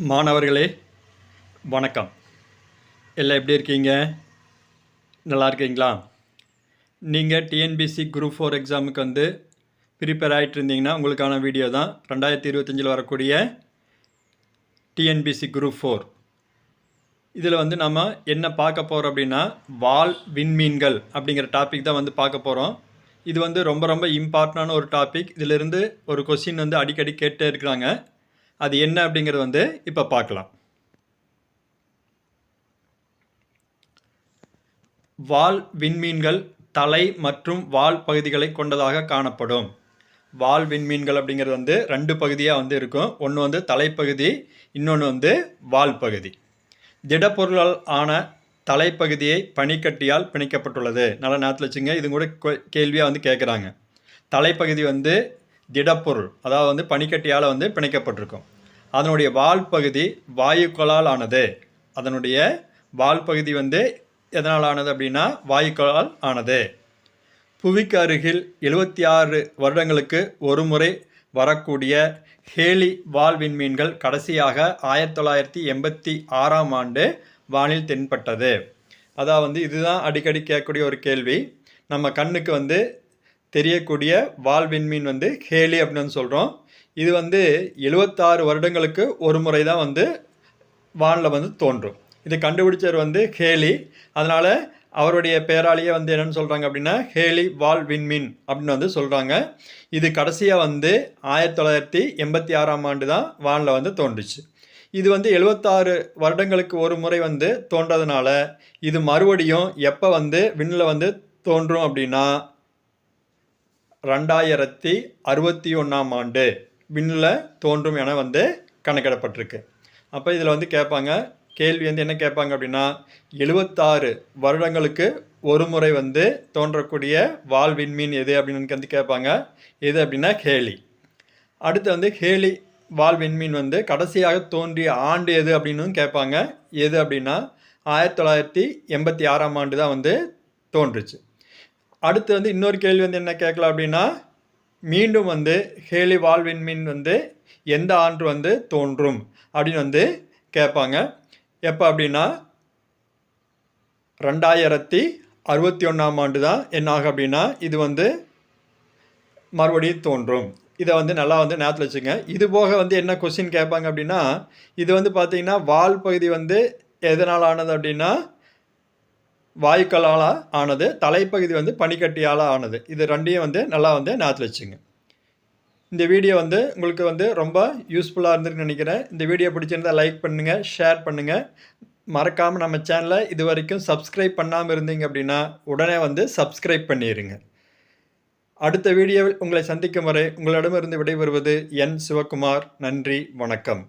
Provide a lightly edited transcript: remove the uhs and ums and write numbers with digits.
மாணவர்களே வணக்கம். எல்லாம் எப்படி இருக்கீங்க? நல்லா இருக்கீங்களா? நீங்கள் டிஎன்பிசி குரூப் 4 எக்ஸாமுக்கு வந்து ப்ரிப்பேர் ஆகிட்டு இருந்தீங்கன்னா உங்களுக்கான வீடியோ தான் 2025 வரக்கூடிய டிஎன்பிசி குரூப் 4. இதில் வந்து நம்ம என்ன பார்க்க போகிறோம் அப்படின்னா வால் விண்மீன்கள் அப்படிங்கிற டாபிக் தான் வந்து பார்க்க போகிறோம். இது வந்து ரொம்ப ரொம்ப இம்பார்ட்டண்டான ஒரு டாபிக். இதிலிருந்து ஒரு கொஸ்டின் வந்து அடிக்கடி கேட்டே இருக்கிறாங்க. அது என்ன அப்படிங்கிறது வந்து இப்போ பார்க்கலாம். வால் விண்மீன்கள் தலை மற்றும் வால் பகுதிகளை கொண்டதாக காணப்படும். வால் விண்மீன்கள் அப்படிங்கிறது வந்து ரெண்டு பகுதியாக வந்து இருக்கும். ஒன்று வந்து தலைப்பகுதி, இன்னொன்று வந்து வால் பகுதி. திடப்பொருளால் ஆன தலைப்பகுதியை பனிக்கட்டியால் பிணைக்கப்பட்டுள்ளது. நல்ல நேரத்தில் வச்சுங்க, இது கூட கேள்வியாக வந்து கேட்குறாங்க. தலைப்பகுதி வந்து திடப்பொருள், அதாவது வந்து பனிக்கட்டியால் வந்து பிணைக்கப்பட்டிருக்கும். அதனுடைய வால் பகுதி வாயுக்களால் ஆனது. அதனுடைய வால் பகுதி வந்து எதனால் ஆனது அப்படின்னா வாயுக்களால் ஆனது. புவிக்கு அருகில் 76 வருடங்களுக்கு ஒரு முறை வரக்கூடிய ஹேலி வால் விண்மீன்கள் கடைசியாக 1986ஆம் ஆண்டு வானில் தென்பட்டது. அதாவது வந்து இதுதான் அடிக்கடி கேட்கக்கூடிய ஒரு கேள்வி. நம்ம கண்ணுக்கு வந்து தெரியக்கூடிய வால் விண்மீன் வந்து ஹேலி அப்படின்னு சொல்கிறோம். இது வந்து 76 வருடங்களுக்கு ஒரு முறை தான் வந்து வானில் வந்து தோன்றும். இது கண்டுபிடிச்சவர் வந்து ஹேலி. அதனால் அவருடைய பேராலேயே வந்து என்னென்னு சொல்கிறாங்க அப்படின்னா ஹேலி வால் விண்மீன் அப்படின்னு வந்து சொல்கிறாங்க. இது கடைசியாக வந்து 1986ஆம் ஆண்டு தான் வானில் வந்து தோன்றுச்சு. இது வந்து 76 வருடங்களுக்கு ஒரு முறை வந்து தோன்றதுனால இது மறுபடியும் எப்போ வந்து விண்ணில் வந்து தோன்றும் அப்படின்னா 2061ஆம் ஆண்டு விண்ணில் தோன்றும் என வந்து கணக்கிடப்பட்டிருக்கு. அப்போ இதில் வந்து கேட்பாங்க, கேள்வி வந்து என்ன கேட்பாங்க அப்படின்னா 76 வருடங்களுக்கு ஒரு முறை வந்து தோன்றக்கூடிய வால் விண்மீன் எது அப்படின்னு வந்து கேட்பாங்க. எது அப்படின்னா ஹேலி. அடுத்து வந்து ஹேலி வால் விண்மீன் வந்து கடைசியாக தோன்றிய ஆண்டு எது அப்படின்னு கேட்பாங்க. எது அப்படின்னா 1986ஆம் ஆண்டு தான் வந்து தோன்றுச்சு. அடுத்து வந்து இன்னொரு கேள்வி வந்து என்ன கேட்கலாம் அப்படின்னா மீண்டும் வந்து ஹேலி வால் விண்மீன் வந்து எந்த ஆண்டு வந்து தோன்றும் அப்படின்னு வந்து கேட்பாங்க. எப்போ அப்படின்னா 2061ஆம் ஆண்டு தான் என்ன ஆகும் அப்படின்னா இது வந்து மறுபடியும் தோன்றும். இதை வந்து நல்லா வந்து ஞாபகத்தில் வச்சுங்க. இது போக வந்து என்ன கொஸ்டின் கேட்பாங்க அப்படின்னா இது வந்து பார்த்திங்கன்னா வால் பகுதி வந்து எதனால் ஆனது அப்படின்னா வாயுக்களால் ஆனது, தலைப்பகுதி வந்து பனிக்கட்டியால் ஆனது. இது ரெண்டையும் வந்து நல்லா வந்து ஞாபகத்தில் வச்சுங்க. இந்த வீடியோ வந்து உங்களுக்கு வந்து ரொம்ப யூஸ்ஃபுல்லாக இருந்துருக்குன்னு நினைக்கிறேன். இந்த வீடியோ பிடிச்சிருந்தால் லைக் பண்ணுங்கள், ஷேர் பண்ணுங்கள். மறக்காமல் நம்ம சேனலை இது வரைக்கும் சப்ஸ்கிரைப் பண்ணாமல் இருந்தீங்க அப்படின்னா உடனே வந்து சப்ஸ்கிரைப் பண்ணிடுங்க. அடுத்த வீடியோவில் உங்களை சந்திக்கும் வரை உங்களிடமிருந்து விடைபெறுவது என் சிவகுமார். நன்றி, வணக்கம்.